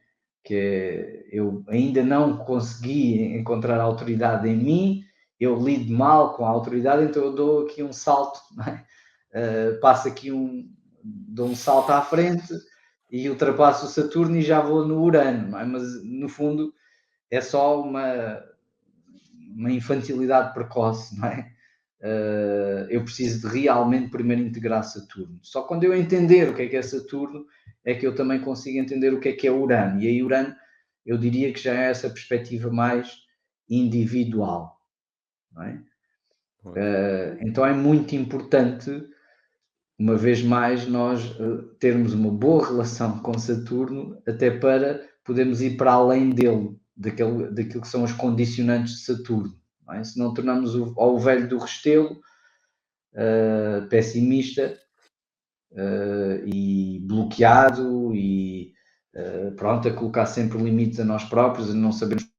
Que eu ainda não consegui encontrar autoridade em mim, eu lido mal com a autoridade, então eu dou aqui um salto, não é? Passo aqui dou um salto à frente e ultrapasso o Saturno e já vou no Urano, não é? Mas no fundo é só uma infantilidade precoce, não é? eu preciso de realmente primeiro integrar Saturno. Só quando eu entender o que é Saturno, é que eu também consigo entender o que é Urano. E aí Urano, eu diria que já é essa perspectiva mais individual. Não é? Então é muito importante, uma vez mais, nós termos uma boa relação com Saturno, até para podermos ir para além dele, daquilo que são os condicionantes de Saturno. Não é? Se não tornamos o velho do Restelo, pessimista e bloqueado e pronto, a colocar sempre limites a nós próprios, a não sabermos,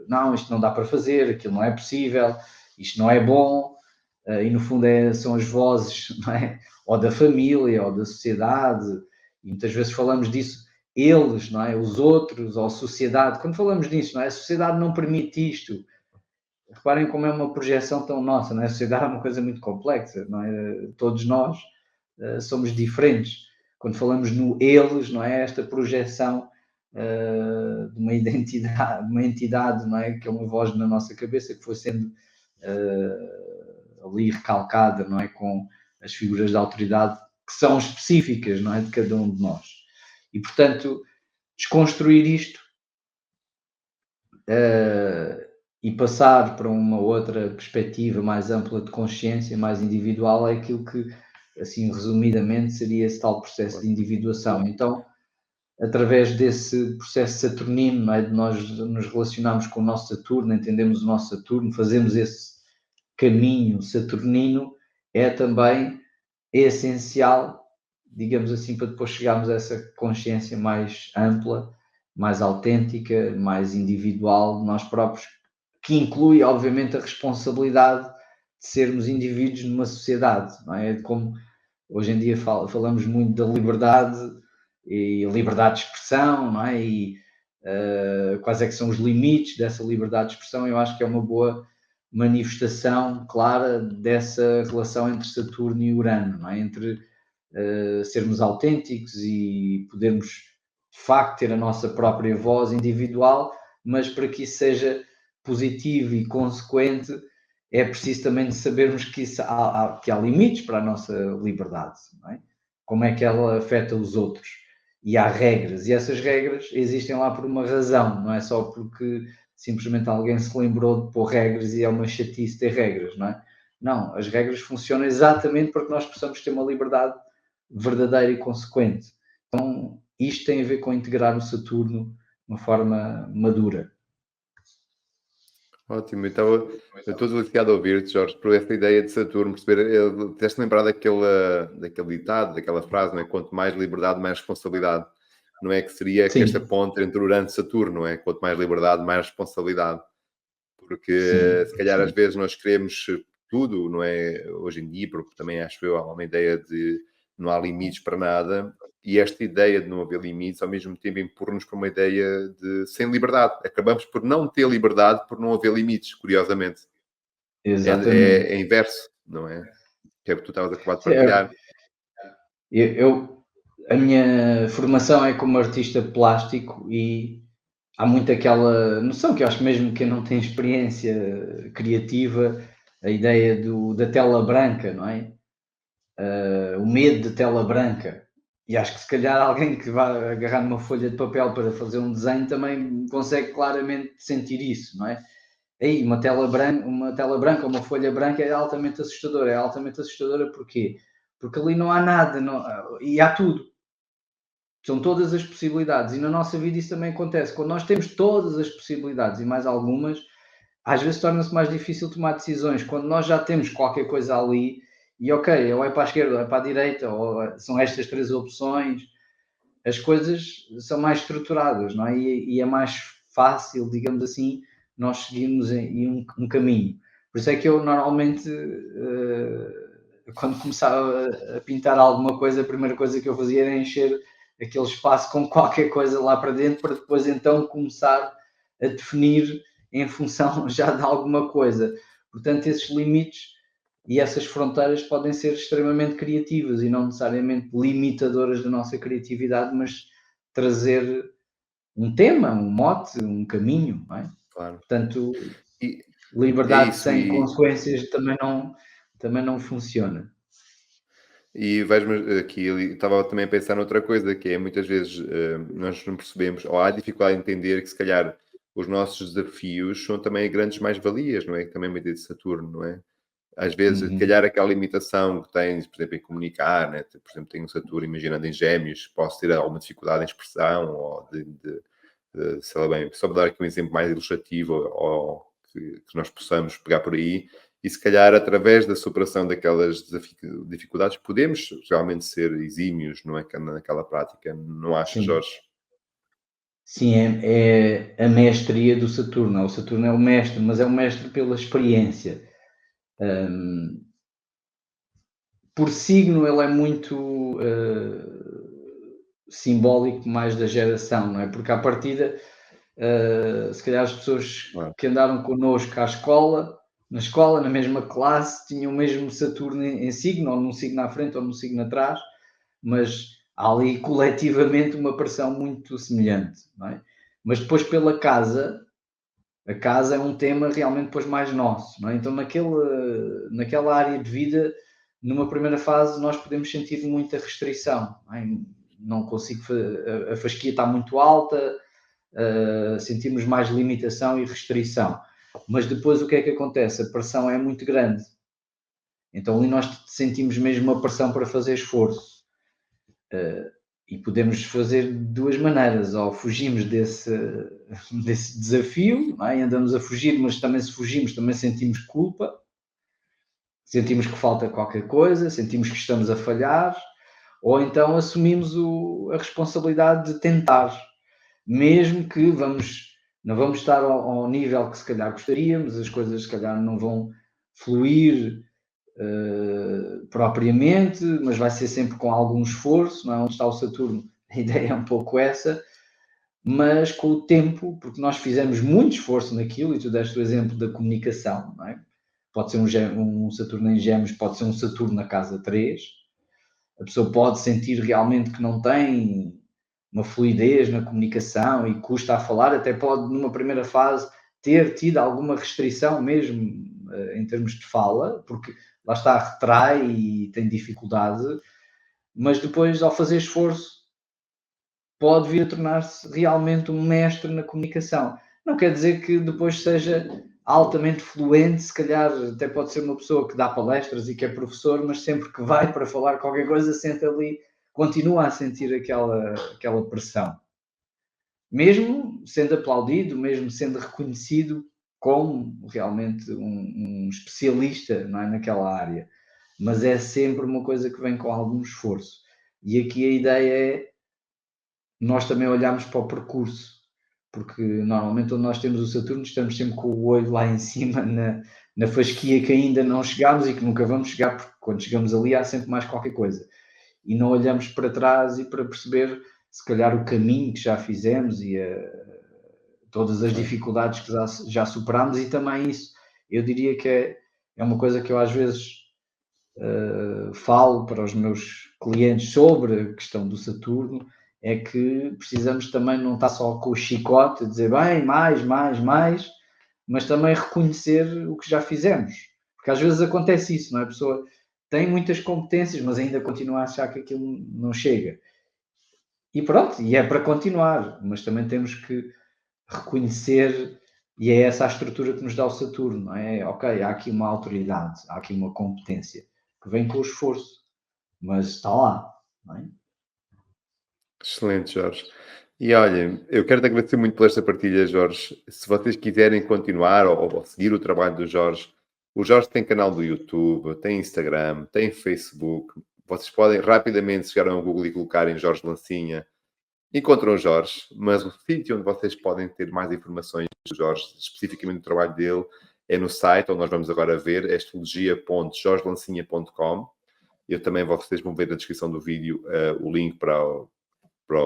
não, isto não dá para fazer, aquilo não é possível, isto não é bom, e no fundo são as vozes, não é? Ou da família, ou da sociedade, e muitas vezes falamos disso, eles, não é? Os outros, ou a sociedade, quando falamos disso, não é? A sociedade não permite isto. Reparem como é uma projeção tão nossa, não é? A sociedade é uma coisa muito complexa, não é? Todos nós somos diferentes. Quando falamos no eles, não é? Esta projeção de uma identidade, de uma entidade, não é? Que é uma voz na nossa cabeça que foi sendo ali recalcada, não é? Com as figuras de autoridade que são específicas, não é? De cada um de nós. E, portanto, desconstruir isto e passar para uma outra perspectiva mais ampla de consciência, mais individual, é aquilo que, assim, resumidamente, seria esse tal processo de individuação. Então, através desse processo saturnino, não é? De nós nos relacionarmos com o nosso Saturno, entendemos o nosso Saturno, fazemos esse caminho saturnino, é também essencial, digamos assim, para depois chegarmos a essa consciência mais ampla, mais autêntica, mais individual de nós próprios, que inclui, obviamente, a responsabilidade de sermos indivíduos numa sociedade, não é? Como hoje em dia falamos muito da liberdade e liberdade de expressão, não é? E quais é que são os limites dessa liberdade de expressão? Eu acho que é uma boa manifestação clara dessa relação entre Saturno e Urano, não é? Entre sermos autênticos e podermos, de facto, ter a nossa própria voz individual, mas para que isso seja positivo e consequente, é preciso também sabermos que há limites para a nossa liberdade, não é? Como é que ela afeta os outros? E há regras, e essas regras existem lá por uma razão, não é só porque simplesmente alguém se lembrou de pôr regras e é uma chatice ter regras, não é? Não, as regras funcionam exatamente para que nós possamos ter uma liberdade verdadeira e consequente. Então, isto tem a ver com integrar o Saturno de uma forma madura.
Ótimo, então eu estou deliciado a ouvir-te, Jorge, por essa ideia de Saturno, perceber, tens-te lembrar daquele ditado, daquela frase, não é? Quanto mais liberdade, mais responsabilidade. Não é que seria que esta ponte entre Urano e Saturno, não é? Quanto mais liberdade, mais responsabilidade. Porque se calhar às vezes nós queremos tudo, não é? Hoje em dia, porque também acho eu, há uma ideia de não há limites para nada, e esta ideia de não haver limites, ao mesmo tempo, impor-nos para uma ideia de sem liberdade. Acabamos por não ter liberdade por não haver limites, curiosamente.
Exatamente.
É inverso, não é? Que é o que tu estavas a acabar de partilhar.
A minha formação é como artista plástico e há muito aquela noção que eu acho mesmo que quem não tem experiência criativa, a ideia da tela branca, não é? O medo de tela branca. E acho que se calhar alguém que vai agarrar numa folha de papel para fazer um desenho também consegue claramente sentir isso, não é? Aí, uma tela branca, uma folha branca é altamente assustadora. É altamente assustadora porquê? Porque ali não há nada, e há tudo. São todas as possibilidades. E na nossa vida isso também acontece. Quando nós temos todas as possibilidades e mais algumas, às vezes torna-se mais difícil tomar decisões. Quando nós já temos qualquer coisa ali, e ok, ou é para a esquerda, ou é para a direita, ou são estas três opções, as coisas são mais estruturadas, não é? E é mais fácil, digamos assim, nós seguirmos em um caminho. Por isso é que eu normalmente, quando começava a pintar alguma coisa, a primeira coisa que eu fazia era encher aquele espaço com qualquer coisa lá para dentro, para depois então começar a definir em função já de alguma coisa. Portanto, esses limites e essas fronteiras podem ser extremamente criativas e não necessariamente limitadoras da nossa criatividade, mas trazer um tema, um mote, um caminho, não é?
Claro.
Portanto... liberdade
isso,
sem consequências também não funciona.
e vejo-me aqui, estava também a pensar noutra coisa, que é muitas vezes nós não percebemos, ou há dificuldade em entender que se calhar os nossos desafios são também grandes mais-valias, não é? Que também meio de Saturno, não é? Às vezes, se
Uhum.
calhar aquela limitação que tens, por exemplo, em comunicar, né? Por exemplo, tenho um Saturno, imaginando em Gêmeos, posso ter alguma dificuldade em expressão, ou sei lá bem, só para dar aqui um exemplo mais ilustrativo, ou que nós possamos pegar por aí, e se calhar através da superação daquelas dificuldades podemos realmente ser exímios, não é? Naquela prática, não achas,
Sim.
Jorge?
Sim, é a mestria do Saturno. O Saturno é o mestre, mas é o mestre pela experiência. Por signo, ele é muito simbólico mais da geração, não é? Porque à partida, se calhar as pessoas
Claro.
que andaram connosco na escola, na mesma classe, tinham o mesmo Saturno em signo, ou num signo à frente ou num signo atrás, mas há ali coletivamente uma pressão muito semelhante, não é? Mas depois pela casa, a casa é um tema realmente depois mais nosso, não é? Então naquela área de vida, numa primeira fase, nós podemos sentir muita restrição, não é? Não consigo, a fasquia está muito alta, sentimos mais limitação e restrição. Mas depois o que é que acontece? A pressão é muito grande. Então ali nós sentimos mesmo uma pressão para fazer esforço. E podemos fazer de duas maneiras, ou fugimos desse desafio, não é? E andamos a fugir, mas também se fugimos também sentimos culpa, sentimos que falta qualquer coisa, sentimos que estamos a falhar, ou então assumimos a responsabilidade de tentar, mesmo que não vamos estar ao nível que se calhar gostaríamos, as coisas se calhar não vão fluir propriamente, mas vai ser sempre com algum esforço, não é? Onde está o Saturno, a ideia é um pouco essa, mas com o tempo, porque nós fizemos muito esforço naquilo, e tu deste o exemplo da comunicação, não é? Pode ser um Saturno em Gêmeos, pode ser um Saturno na casa 3, a pessoa pode sentir realmente que não tem uma fluidez na comunicação e custa a falar, até pode numa primeira fase ter tido alguma restrição mesmo em termos de fala, porque lá está, retrai e tem dificuldade, mas depois ao fazer esforço pode vir a tornar-se realmente um mestre na comunicação. Não quer dizer que depois seja altamente fluente, se calhar até pode ser uma pessoa que dá palestras e que é professor, mas sempre que vai para falar qualquer coisa, sente ali, continua a sentir aquela pressão. Mesmo sendo aplaudido, mesmo sendo reconhecido como realmente um especialista, não é, naquela área. Mas é sempre uma coisa que vem com algum esforço. E aqui a ideia é nós também olharmos para o percurso, porque normalmente onde nós temos o Saturno estamos sempre com o olho lá em cima na fasquia que ainda não chegámos e que nunca vamos chegar, porque quando chegamos ali há sempre mais qualquer coisa. E não olhamos para trás e para perceber se calhar o caminho que já fizemos e todas as
Claro.
dificuldades que já superámos, e também isso, eu diria que é uma coisa que eu às vezes falo para os meus clientes sobre a questão do Saturno, é que precisamos também não estar só com o chicote, dizer bem, mais, mas também reconhecer o que já fizemos. Porque às vezes acontece isso, não é? A pessoa tem muitas competências, mas ainda continua a achar que aquilo não chega. E pronto, e é para continuar, mas também temos que reconhecer, e é essa a estrutura que nos dá o Saturno, não é? Ok, há aqui uma autoridade, há aqui uma competência que vem com o esforço, mas está lá, não é?
Excelente, Jorge. E olha, eu quero te agradecer muito por esta partilha, Jorge. Se vocês quiserem continuar ou seguir o trabalho do Jorge, o Jorge tem canal do YouTube, tem Instagram, tem Facebook. Vocês podem rapidamente chegar ao Google e colocar em Jorge Lancinha. Encontram o Jorge, mas o sítio onde vocês podem ter mais informações do Jorge, especificamente do trabalho dele, é no site onde nós vamos agora ver, é astrologia.jorgelancinha.com. Eu também, vocês vão ver na descrição do vídeo o link para o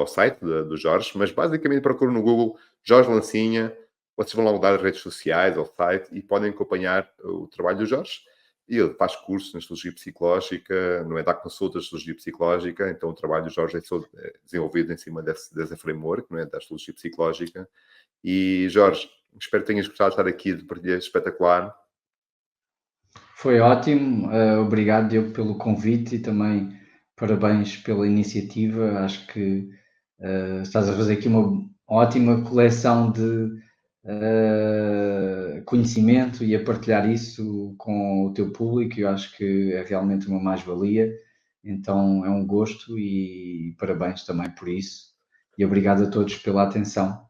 site do Jorge, mas basicamente procuram no Google Jorge Lancinha, vocês vão logo dar as redes sociais ao site e podem acompanhar o trabalho do Jorge. E ele faz cursos na Astrologia Psicológica, não é? Dá consultas de Astrologia Psicológica, então o trabalho do Jorge é desenvolvido em cima dessa framework, não é? Da Astrologia Psicológica. E, Jorge, espero que tenhas gostado de estar aqui, de partilha espetacular.
Foi ótimo, obrigado Diogo pelo convite e também parabéns pela iniciativa. Acho que estás a fazer aqui uma ótima coleção de conhecimento e a partilhar isso com o teu público. Eu acho que é realmente uma mais-valia. Então é um gosto e parabéns também por isso. E obrigado a todos pela atenção.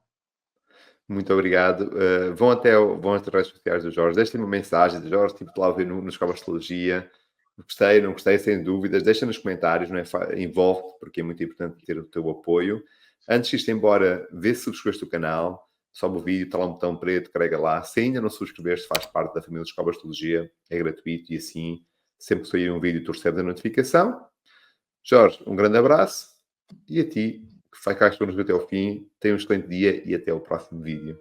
Muito obrigado. Vão às redes sociais do Jorge, deixem uma mensagem do Jorge, tipo, lá ver no Escola de Astrologia. Gostei, não gostei, sem dúvidas. Deixa nos comentários, não é? Envolve-te, porque é muito importante ter o teu apoio. Antes de ir embora, vê se subscreveste o canal, sobe o vídeo, está lá um botão preto, carrega lá. Se ainda não subscreveste, faz parte da família de Escola de Astrologia, é gratuito e assim, sempre que sair um vídeo, tu recebes a notificação. Jorge, um grande abraço e a ti, que ficaste connosco até ao fim. Tenha um excelente dia e até o próximo vídeo.